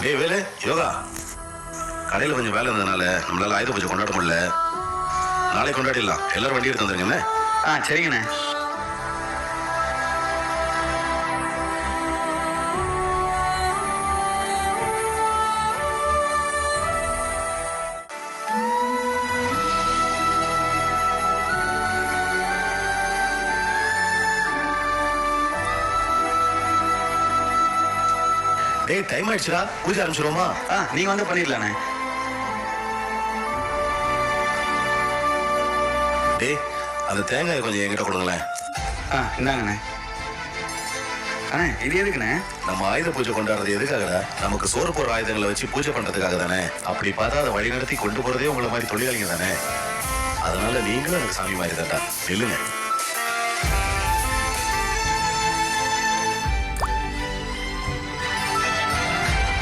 டேய் வேலு யோகா கடையில் கொஞ்சம் வேலை இருந்ததுனால நம்மளால ஆயுத பூஜை கொண்டாட முடியல. நாளைக்கு கொண்டாடிடலாம். எல்லாரும் வண்டி எடுத்து வந்துருங்கண்ணே. சரிங்கண்ணே. டேய் டைம் ஆயிடுச்சுடா, பூஜை ஆரம்பிச்சிருவோமா? நீங்க வந்து பண்ணிடலாண்ணே. டேய் அந்த தேங்காயை கொஞ்சம் என்கிட்ட கொடுங்களேன். இந்தாங்கண்ணே. அண்ணே இது எதுக்குண்ணே? நம்ம ஆயுத பூஜை கொண்டாடுறது எதுக்காகடா? நமக்கு சோறு போற ஆயுதங்களை வச்சு பூஜை பண்றதுக்காக தானே. அப்படி பார்த்தா அதை வழி நடத்தி கொண்டு போறதே உங்களை மாதிரி தொழிலாளிங்க தானே. அதனால நீங்களும் எனக்கு சாமி மாதிரி தான்டா. இல்லைங்க